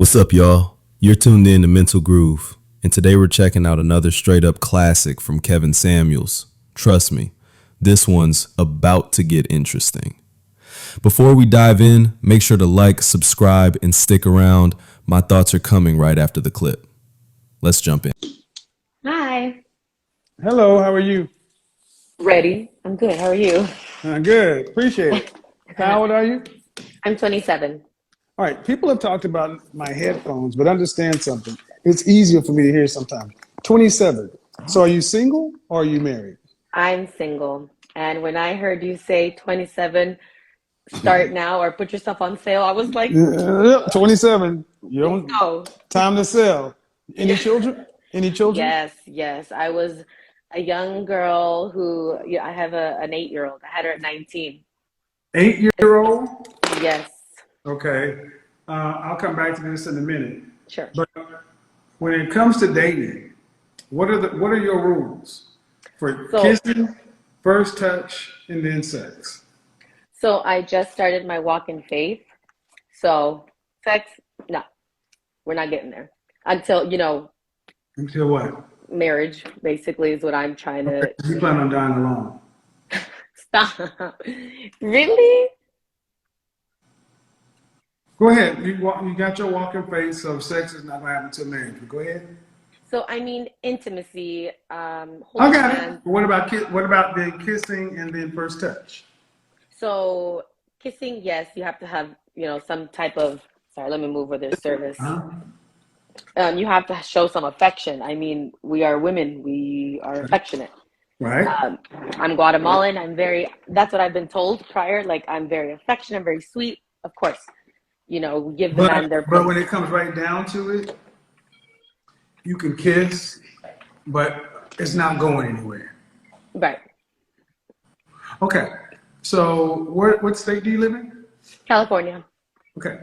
What's up, y'all? You're tuned in to Mental Groove, and today we're checking out another straight up classic from Kevin Samuels. Trust me, this one's about to get interesting. Before we dive in, make sure to like, subscribe, and stick around. My thoughts are coming right after the clip. Let's jump in. Hi. Hello, how are you? Ready? I'm good. How are you? Good, appreciate it. How old are you? I'm 27. All right, people have talked about my headphones, but understand something. It's easier for me to hear sometimes. 27. So are you single or are you married? I'm single. And when I heard you say 27, start now or put yourself on sale, I was like, 27. You let's don't go. time to sell. Any Yeah. children? Any children? Yes, yes. I was a young girl who, yeah, I have an 8-year-old. I had her at 19. 8-year old? Yes, Okay. I'll come back to this in a minute. sure. But when it comes to dating, what are your rules for So, kissing, first touch, and then sex? so I just started my walk in faith. So, sex, no, we're not getting there until, Until what? marriage basically is what I'm trying Okay, to you plan on dying alone. stop. Really? Go ahead. You got your walking face, so sex is not going to happen until marriage. But go ahead. So I mean intimacy, I holding got it. hands. What about the kissing and then first touch? So kissing, yes, you have to have, some type of, sorry, let me move where there's service. Huh? You have to show some affection. I mean, we are women, we are affectionate. Right. Um, I'm Guatemalan. That's what I've been told prior. Like, I'm very affectionate, very sweet. Of course, we give the man their But place. when it comes right down to it, you can kiss, but it's not going anywhere. Right. Okay. So what state do you live in? California. Okay.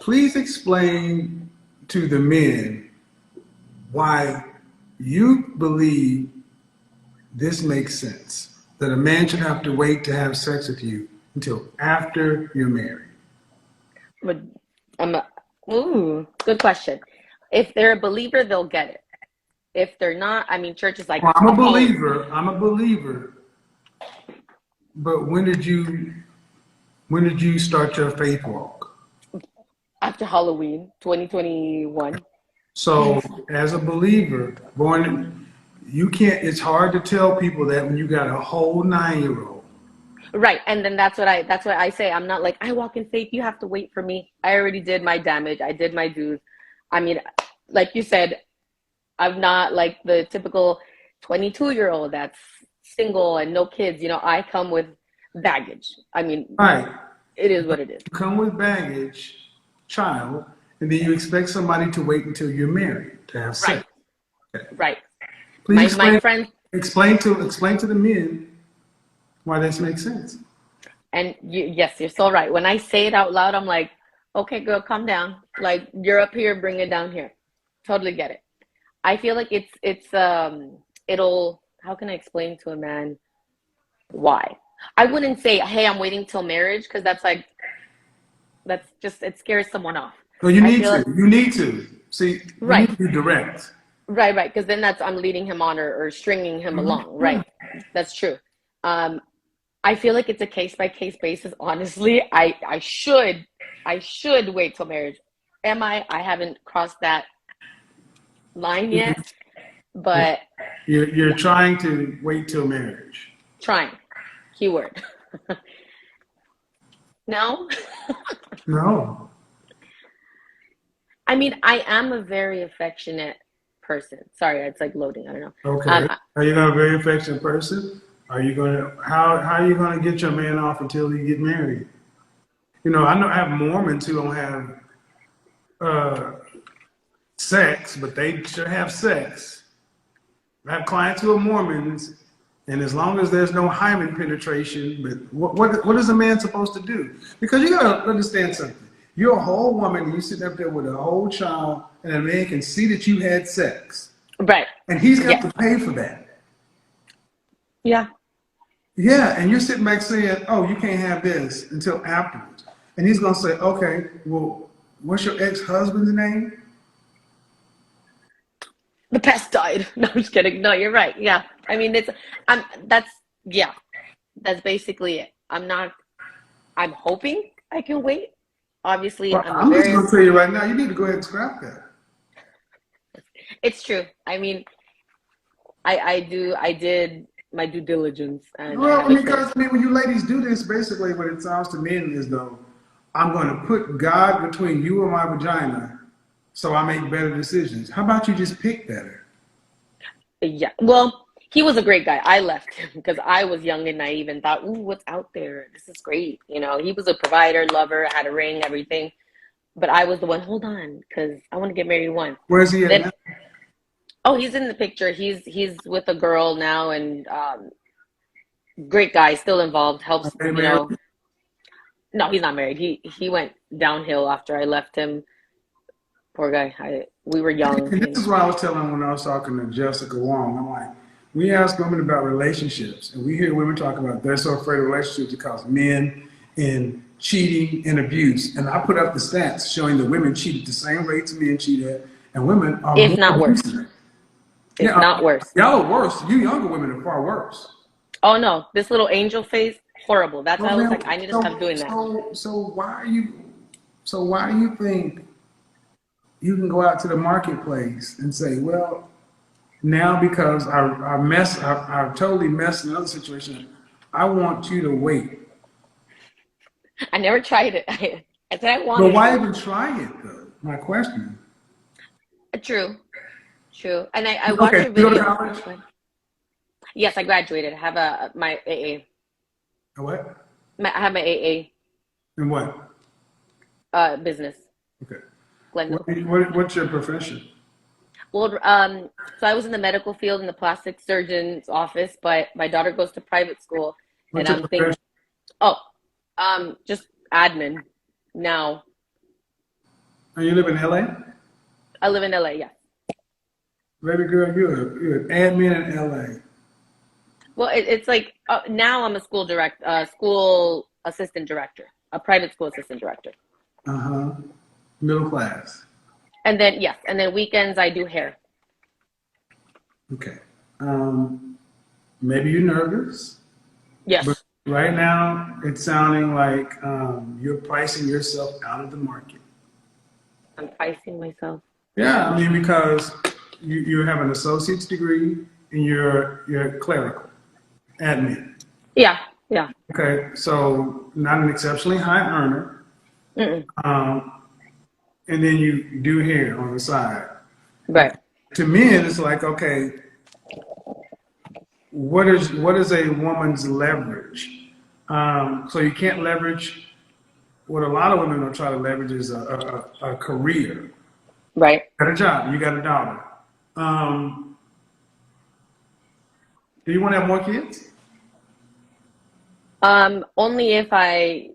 Please explain to the men why you believe this makes sense that a man should have to wait to have sex with you until after you're married. But good question. If they're a believer, they'll get it. If they're not, I mean, church is like, Well, I'm a I'll follow believer. I'm a believer. But when did you start your faith walk? after Halloween 2021. So as a believer, you can't. It's hard to tell people that when you got a whole 9-year-old. Right. And then that's what I say. I'm not like, I walk in faith, you have to wait for me. I already did my damage. I did my dues. I mean, like you said, I'm not like the typical 22-year-old that's single and no kids. I come with baggage. I mean, Right. it is what it is. You come with baggage, child, and then you expect somebody to wait until you're married to have Right. sex. Okay. Right. Please My friend, explain to the men why this makes sense. and yes, you're so right. When I say it out loud, I'm like, okay, girl, calm down. Like, you're up here, bring it down here. Totally get it. I feel like it'll, how can I explain to a man why? I wouldn't say, hey, I'm waiting till marriage, because that's just, it scares someone off. So you I need feel to. like, You need to. See, you right, need to be direct. right, because then I'm leading him on or stringing him along. Yeah. Right. That's true. Um, I feel like it's a case by case basis. Honestly, I should wait till marriage. Am I? I haven't crossed that line yet, but You're trying to wait till marriage. trying. Keyword. No? No. I mean, I am a very affectionate person. Sorry, it's like loading. I don't know. Okay. I- Are you gonna be a very affectionate person? Are you gonna how are you gonna get your man off until you get married? I have Mormons who don't have uh, sex, but they should have sex. I have clients who are Mormons, and as long as there's no hymen penetration, but what is a man supposed to do? Because you gotta understand something. You're a whole woman, and you sit up there with a whole child, and a man can see that you had sex, right. and he's got Yes. to pay for that. Yeah. Yeah, and you're sitting back saying, "Oh, you can't have this until afterwards," and he's gonna say, "Okay, well, what's your ex-husband's name? The pest died. No, I'm just kidding. No, you're right. Yeah. I mean, that's, yeah, that's basically it. I'm hoping I can wait. Obviously, Well, I'm I'm just very, gonna tell you right now, you need to go ahead and scrap that. it's true. I mean, I did my due diligence and I Well, have a kid. because I mean, when you ladies do this, basically what it sounds to men is though, I'm going to put God between you and my vagina, so I make better decisions. How about you just pick better? Yeah. Well, he was a great guy. I left him because I was young and naive and thought, ooh, what's out there? This is great. You know, he was a provider, lover, had a ring, everything. But I was the one, hold on, because I want to get married once. Where's he at Then, now? oh, he's in the picture. He's with a girl now and great guy, still involved, Are helps, they you married? know. No, he's not married. He went downhill after I left him. Poor guy. We were young, And you this is know. what I was telling when I was talking to Jessica Wong. I'm like, we ask women about relationships, and we hear women talk about they're so afraid of relationships because men and cheating and abuse. And I put up the stats showing that women cheat at the same rates men cheat at, and women are If more not worse. abusive. If Yeah, not worse. y'all are worse. You younger women are far worse. Oh no, this little angel face, horrible. That's why Well, I was then, like, I need to stop doing that. so why do you think you can go out to the marketplace and say, well, now because I totally messed in another situation, I want you to wait. I never tried it. I said I But wanted why to. even try it though? My question. True, true. And I watch Okay, your you go to videos. college? But yes, I graduated. I have my AA. A what? I have my AA And what? business, Okay. Glendale. What's your profession? Well, so I was in the medical field in the plastic surgeon's office, but my daughter goes to private school, and What's your I'm thinking, profession? oh, just admin now. And you live in LA? I live in LA, yeah. Baby girl, you're an admin in LA. Well, it's like now I'm a school assistant director, a private school assistant director. Uh-huh. Middle class. And then yes, and then weekends I do hair. Okay. Maybe you're nervous, but Yes, right now it's sounding like you're pricing yourself out of the market. I'm pricing myself. Yeah, I mean because you have an associate's degree and you're clerical, admin. Yeah, yeah. Okay, so not an exceptionally high earner, Mm-mm. um, and then you do hair on the side. Right. To men, it's like okay, what is a woman's leverage? So you can't leverage. What a lot of women will try to leverage is a career. Right. You got a job, you got a daughter. Um, do you want to have more kids? Only if I,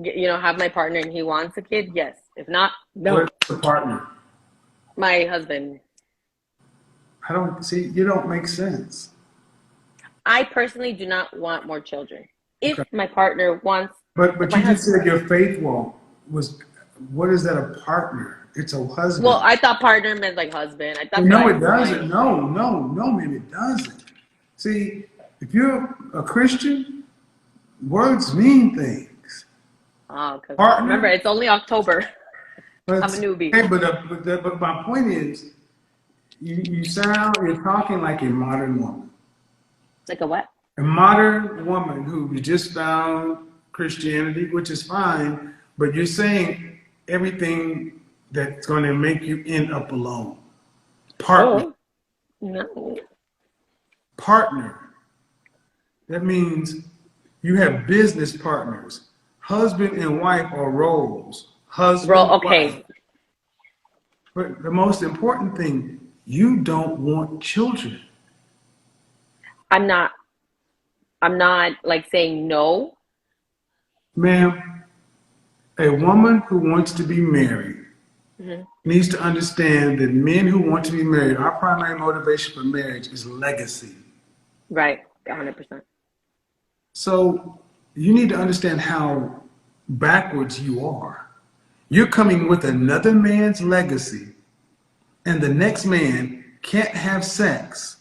have my partner and he wants a kid. Yes. If not, no. What's the partner? My husband. I don't see. You don't make sense. I personally do not want more children. If Okay. my partner wants, if But my you just husband. said your faith walk was. What is that? A partner? It's a Well, husband. I thought partner meant like husband. That's what No, I it was doesn't. saying. No, no, no, man, it doesn't. See, if you're a Christian, words mean things. Oh, because remember, Partner, it's only October. I'm a but newbie. hey, but my point is, you're talking like a modern woman. Like a what? A modern woman who just found Christianity, which is fine, but you're saying everything that's going to make you end up alone. Partner, Oh, no. partner. That means you have business partners. Husband and wife are roles. Husband, wife. Okay. But the most important thing, you don't want children. I'm not, I'm not like saying no. Ma'am, a woman who wants to be married Mhm. needs to understand that men who want to be married, our primary motivation for marriage is legacy. Right. 100%. So you need to understand how backwards you are. You're coming with another man's legacy, and the next man can't have sex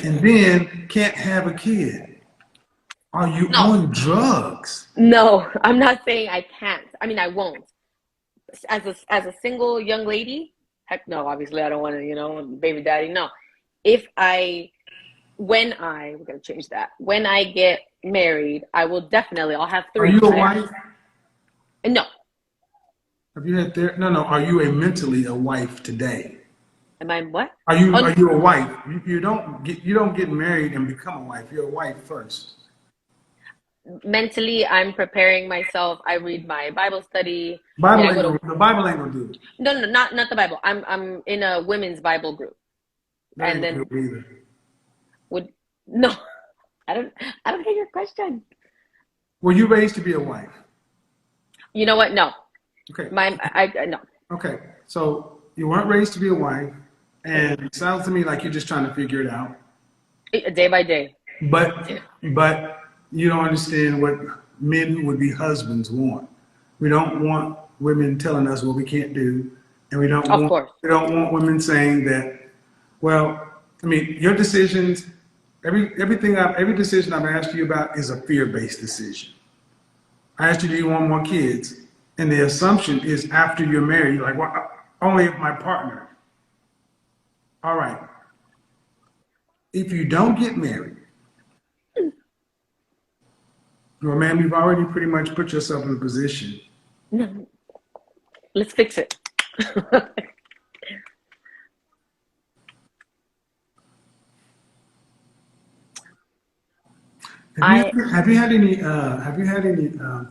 and then can't have a kid. Are you No, on drugs? no, I'm not saying I can't. I mean, I won't. As a single young lady, heck no. Obviously, I don't want to, baby daddy. No. If I we're gonna change that. When I get married, I'll have Are three. you a wife? No. Have you had no, no. Are you mentally a wife today? Am I what? Are Oh, you a wife? You don't get married and become a wife. You're a wife first. mentally, I'm preparing myself. I read my Bible study. Bible I go to the Bible ain't gonna do it. no, not the Bible. I'm in a women's Bible group, That and ain't gonna then do it either. would no. I don't. I don't get your question. Were you raised to be a wife? You know what? No. Okay. No. Okay. So you weren't raised to be a wife, and it sounds to me like you're just trying to figure it out. Day by day. But but you don't understand what men who would be husbands want. We don't want women telling us what we can't do, and Of course. we don't want women saying that. Well, I mean, your decisions, every decision I've asked you about is a fear-based decision. I asked you, do you want more kids? And the assumption is after you're married, you're like, well, only if my partner. All right. If you don't get married, well, man, you've already pretty much put yourself in a position. No. Let's fix it. I have you had any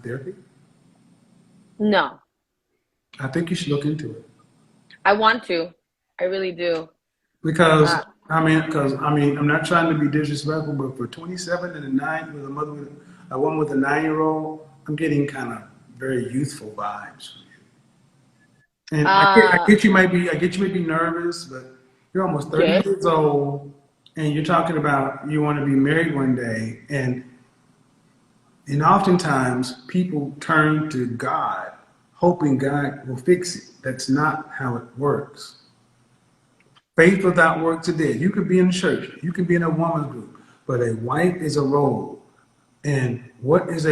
therapy? No. I think you should look into it I want to. I really do. because Uh, I'm not trying to be disrespectful, but for 27 and a nine with a woman with a 9-year-old, I'm getting kind of very youthful vibes. And uh, I get you may be nervous, but you're almost 30 yes. years old, and you're talking about you want to be married one day, and oftentimes people turn to God, hoping God will fix it. That's not how it works. Faith without works is dead. You could be in church, you could be in a woman's group, but a wife is a role. And why does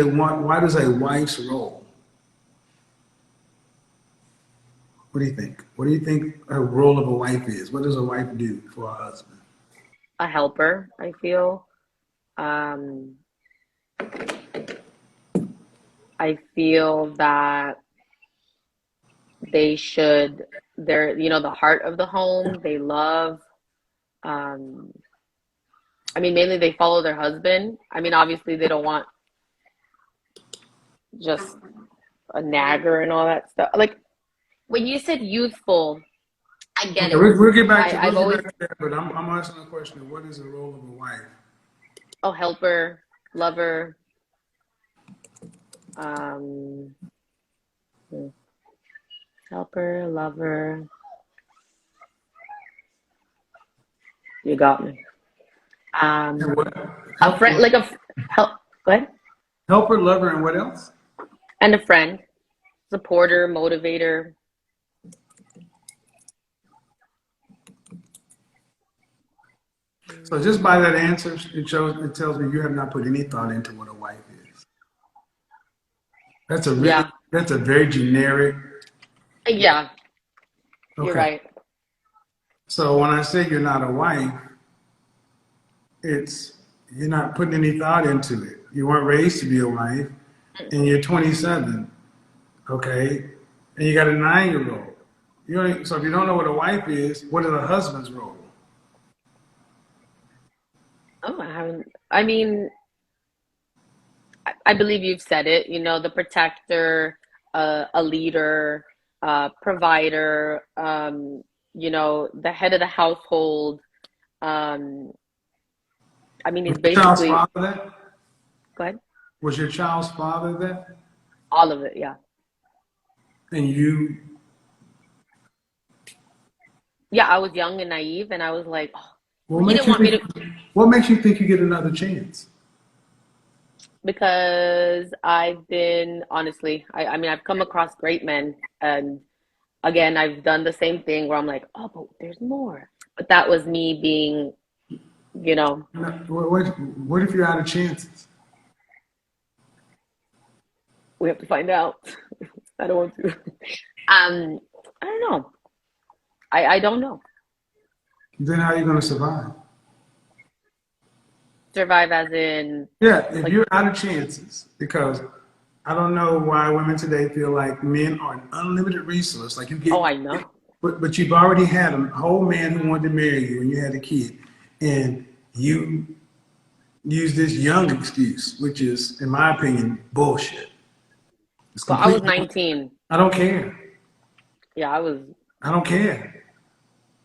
a wife's role? What do you think? What do you think a role of a wife is? What does a wife do for her husband? A helper, I feel. Um, I feel that they're, the heart of the home. They love, um, I mean, mainly they follow their husband. I mean, obviously they don't want just a nagger and all that stuff. Like when you said youthful, I get Okay, it. we'll I've get always, back to that, but I'm asking a question of what is the role of a wife? helper, lover, um, helper, lover. You got me. And what? A friend, Helper, like help. Go ahead. helper, lover, and what else? And a friend, supporter, motivator. So just by that answer, it tells me you have not put any thought into what a wife is. Yeah, That's a very generic. yeah, you're Okay. right. So when I say you're not a wife, it's you're not putting any thought into it. You weren't raised to be a wife, and you're 27, okay, and you got a 9-year-old. So if you don't know what a wife is, what is a husband's role? Oh, I haven't. I mean, I believe you've said it. The protector, a leader, provider. The head of the household. Um, I mean, Was it's your child's basically. father that? Go ahead. Was your child's father that? All of it. Yeah. And you, Yeah. I was young and naive, and I was like, oh, what he makes didn't you want me think? to. What makes you think you get another chance? Because I've been honestly, I mean, I've come across great men, and again, I've done the same thing where I'm like, oh, but there's more. But that was me being, you know, What if you're out of chances? we have to find out. I don't want to. Um, I don't know. I don't know. Then how are you going to survive? Survive as in Yeah, if like, you're out of chances, because I don't know why women today feel like men are an unlimited resource. Like you oh, get, I know. but you've already had a whole man who wanted to marry you when you had a kid, and you use this young excuse, which is, in my opinion, bullshit. It's But I was complete. 19. I don't care. Yeah, I was. I don't care.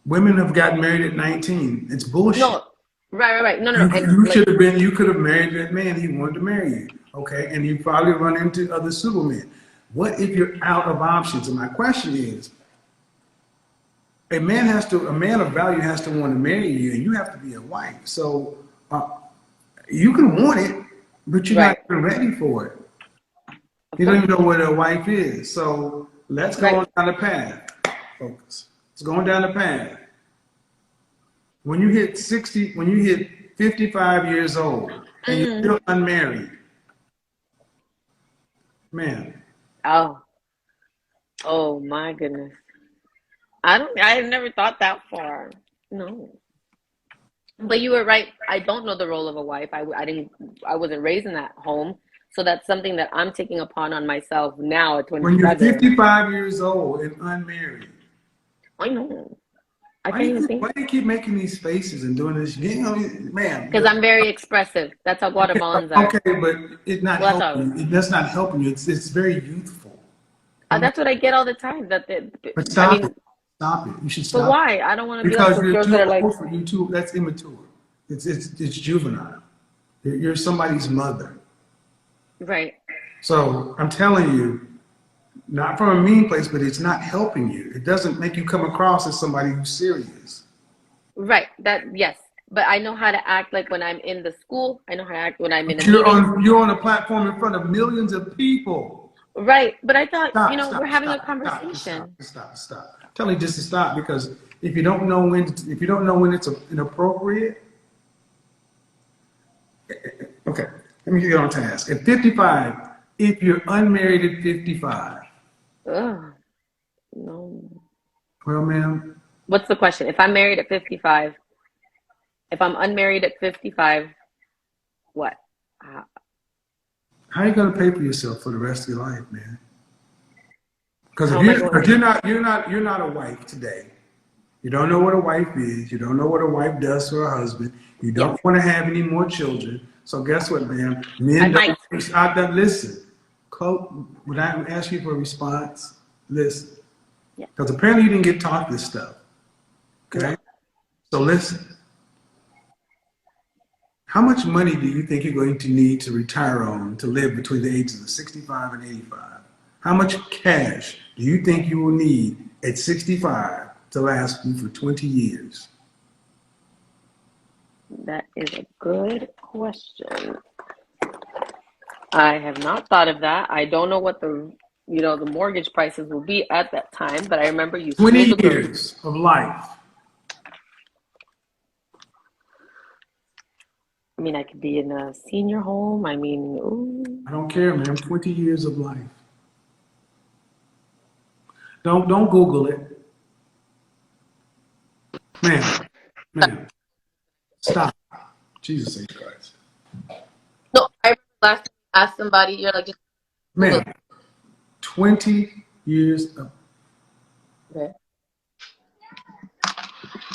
Women have gotten married at 19. It's bullshit. No, right. No, no, no. You And you like, should have been. You could have married that man. He wanted to marry you. Okay, and you probably run into other supermen. What if you're out of options? And my question is, a man of value has to want to marry you, and you have to be a wife. So you can want it, but you're not right, even ready for it. of You don't course, even know what a wife is. So let's go right. on down the path. Focus. Let's go on down the path. When you hit 60, when you hit 55 years old and you're Mm. still unmarried, man, Oh, oh my goodness. I don't. I never thought that far. No. But you were right. I don't know the role of a wife. I didn't. I wasn't raised in that home, so that's something that I'm taking upon on myself now at when you're 27. 55 years old and unmarried, I know. I can't even think why do you keep making these faces and doing this? You know, man, because I'm very expressive. That's how okay, Guatemalans are. okay, but it's not Well, that's helping how. you. That's not helping you. It's very youthful. That's what I get all the time. But I stop it. mean, Stop it. You should but stop why? I don't want to be like because those you're girls that too are like, old for you too. That's immature. It's juvenile. You're somebody's mother. right, So I'm telling you, not from a mean place, but it's not helping you. It doesn't make you come across as somebody who's serious. right. That yes, but I know how to act like when I'm in the school. I know how to act when I'm in a But meeting. you're on a platform in front of millions of people. Right. But I thought, Stop, we're stop, having a stop, stop, just stop, conversation. just stop, just stop. I'm telling you just to stop because if you don't know when it's inappropriate, okay, let me get on task. At 55, if you're unmarried at 55, Ugh, no. well, ma'am, What's the question? If I'm married at 55, if I'm unmarried at 55, what? Uh, how are you going to pay for yourself for the rest of your life, man? Because how am I if going? you're not a wife today. You don't know what a wife is. You don't know what a wife does for her husband. You Yes, don't want to have any more children. So guess what, ma'am? I Men might. don't. I don't listen. When I ask you for a response, listen. Yeah. Because apparently you didn't get taught this stuff. No. Okay. So listen. How much money do you think you're going to need to retire on to live between the ages of 65 and 85? How much cash do you think you will need at 65 to last you for 20 years? That is a good question. I have not thought of that. I don't know what the mortgage prices will be at that time, but I remember you schooled 20 the girl. years of life. I mean, I could be in a senior home. I mean, ooh. I don't care, man. 20 years of life. Don't Google it. Man, stop. Jesus H. Christ. No, I remember last time I asked somebody, you're like, just Google Man, 20 years of. it.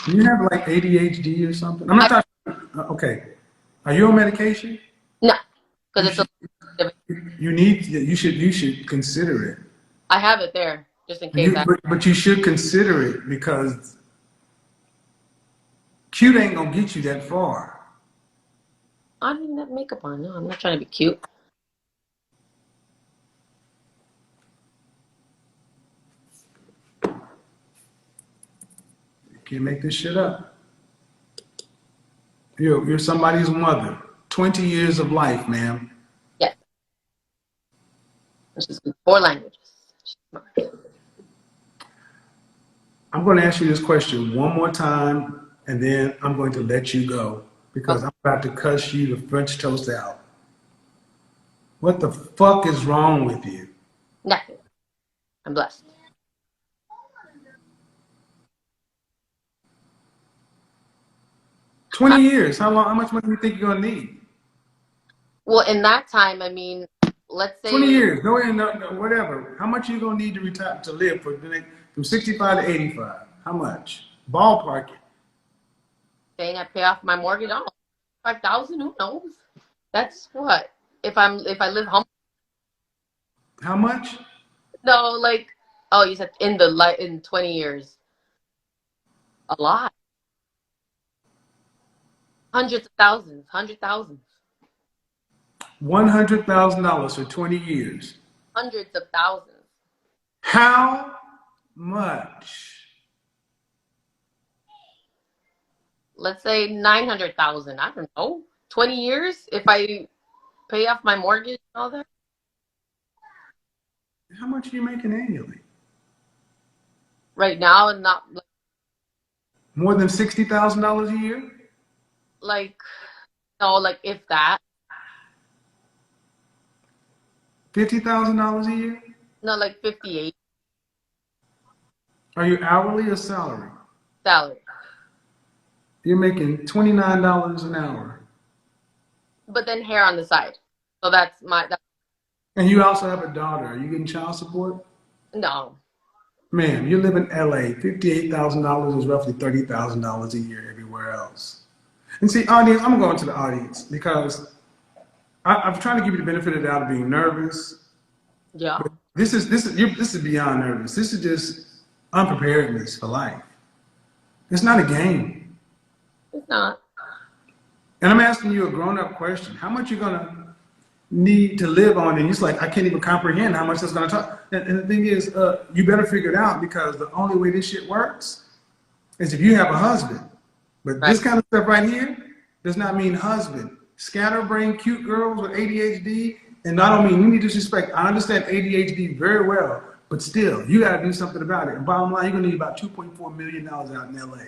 Do you have like ADHD or something? I'm not talking. Okay. Are you on medication? No, You because it's should. a. You should consider it. I have it there just in case. But you should consider it because cute ain't gonna get you that far. I don't even have makeup on. No, I'm not trying to be cute. You can't make this shit up. You're somebody's mother. 20 years of life, ma'am. And she speaks 4 languages. She's smart. I'm going to ask you this question one more time, and then I'm going to let you go because Okay. I'm about to cuss you the French toast out. What the fuck is wrong with you? Nothing. I'm blessed. 20 years. How long? How much money do you think you're going to need? Well, in that time, I mean, let's 20 say years. No, whatever. How much are you going to need to retire to live for the next, from 65 to 85? How much? Ballpark it. saying I pay off my mortgage, I don't know, 5,000. Who knows? That's what if I live home. How much? No, like, oh, you said in 20 years, a lot, hundreds of thousands, 100,000, $100,000 for 20 years. hundreds of thousands. How much? Let's say 900,000. I don't know. 20 years if I pay off my mortgage and all that. How much are you making annually? Right now, and not More than $60,000 a year? like no, like if that. $50,000 a year? No, like 58 Are you hourly or salary? salary. You're making $29 an hour. But then hair on the side. So that's And you also have a daughter. Are you getting child support? no. Man, you live in LA. $58,000 is roughly $30,000 a year everywhere else. And see, audience, I'm going to the audience because I'm trying to give you the benefit of the doubt of being nervous. Yeah. This is beyond nervous. This is just unpreparedness for life. It's not a game. It's not. And I'm asking you a grown-up question. How much you gonna need to live on? And it's like, I can't even comprehend how much that's gonna talk. And the thing is, you better figure it out because the only way this shit works is if you have a husband. But Right. this kind of stuff right here does not mean husband. Scatterbrain, cute girls with ADHD, and I don't mean any disrespect. I understand ADHD very well, but still, you gotta do something about it. And bottom line, you're gonna need about $2.4 million out in LA.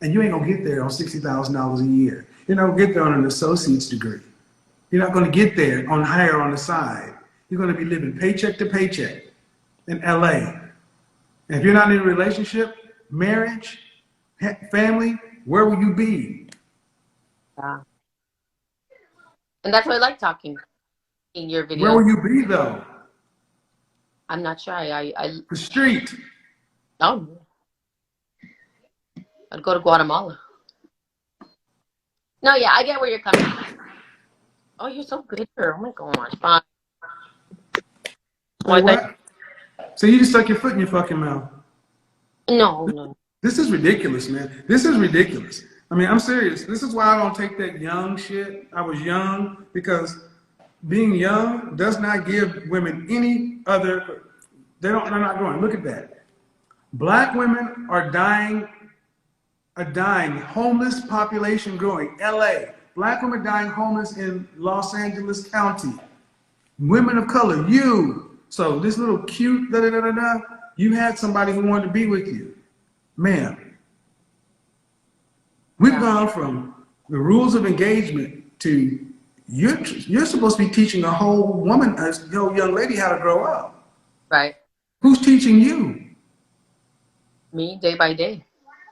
And you ain't gonna get there on $60,000 a year. You're not gonna get there on an associate's degree. You're not gonna get there on higher on the side. You're gonna be living paycheck to paycheck in LA. And if you're not in a relationship, marriage, family, where will you be? Yeah. And that's why I like talking in your Where will videos. you be though? I'm not sure. The street. Oh, I'd go to Guatemala. No, yeah, I get where you're coming from. Oh, you're so good here. Oh my gosh. Fine. Say what? So you just stuck your foot in your fucking mouth. No. This is ridiculous, man. This is ridiculous. I mean, I'm serious. This is why I don't take that young shit. I was young because being young does not give women any other. They're not going. Look at that. Black women are dying. A dying homeless population growing. LA. Black women dying homeless in Los Angeles County. Women of color, you. So this little cute you had somebody who wanted to be with you. Ma'am, we've gone from the rules of engagement to you're supposed to be teaching a whole woman, a young lady how to grow up. Right. Who's teaching you? Me, day by day.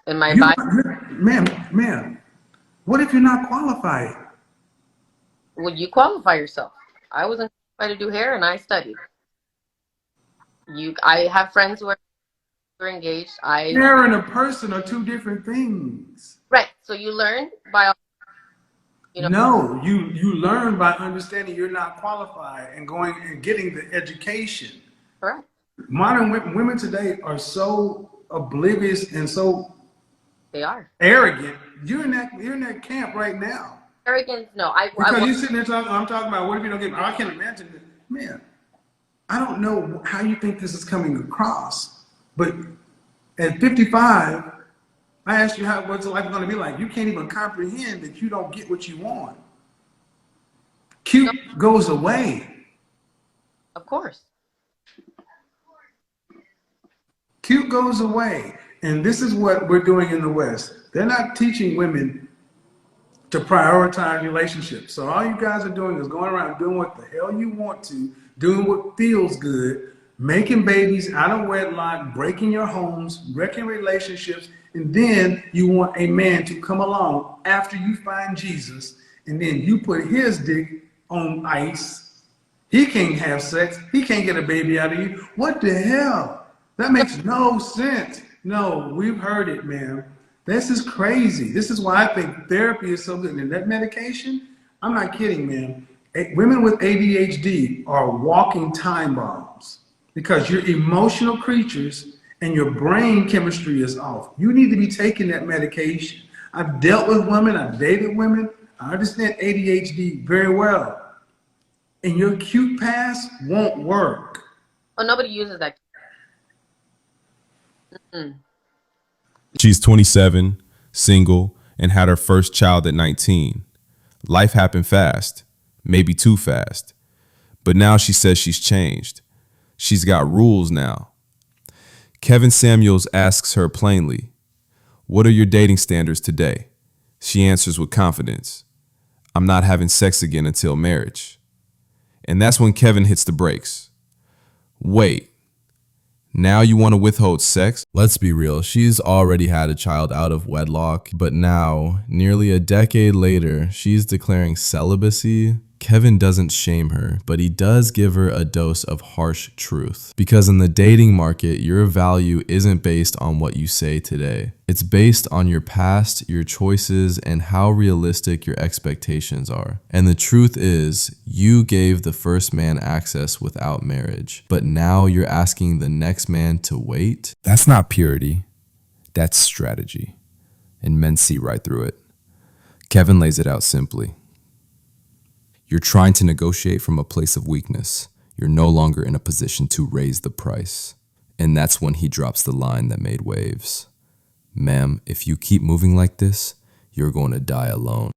In my body. Ma'am, what if you're not qualified? Would you qualify yourself? I wasn't qualified to do hair and I studied. I have friends who are engaged. Hair and a person are two different things. Right. So you learn by No, you learn by understanding you're not qualified and going and getting the education. Correct. Modern women today are so oblivious and so They are arrogant. You're in that camp right now. arrogant. No, Because you're sitting there talking. I'm talking about what if you don't get. I can't imagine it, man. I don't know how you think this is coming across, but at 55, I asked you what's life going to be like. You can't even comprehend that you don't get what you want. Cute goes away. Of course. Cute goes away. And this is what we're doing in the West. They're not teaching women to prioritize relationships. So all you guys are doing is going around doing what the hell you want to, doing what feels good, making babies out of wedlock, breaking your homes, wrecking relationships, and then you want a man to come along after you find Jesus, and then you put his dick on ice. He can't have sex. He can't get a baby out of you. What the hell? That makes no sense. No, we've heard it, man. This is crazy. This is why I think therapy is so good. And that medication, I'm not kidding, man. Women with ADHD are walking time bombs because you're emotional creatures and your brain chemistry is off. You need to be taking that medication. I've dealt with women, I've dated women. I understand ADHD very well. And your cute pass won't work. Oh, nobody uses that. She's 27, single, and had her first child at 19. Life happened fast, maybe too fast. But now she says she's changed. She's got rules now. Kevin Samuels asks her plainly, "What are your dating standards today?" She answers with confidence, "I'm not having sex again until marriage." And that's when Kevin hits the brakes. Wait. Now you want to withhold sex? Let's be real, she's already had a child out of wedlock, but now, nearly a decade later, she's declaring celibacy. Kevin doesn't shame her, but he does give her a dose of harsh truth. Because in the dating market, your value isn't based on what you say today. It's based on your past, your choices, and how realistic your expectations are. And the truth is, you gave the first man access without marriage, but now you're asking the next man to wait? That's not purity. That's strategy. And men see right through it. Kevin lays it out simply. You're trying to negotiate from a place of weakness. You're no longer in a position to raise the price. And that's when he drops the line that made waves. Ma'am, if you keep moving like this, you're going to die alone.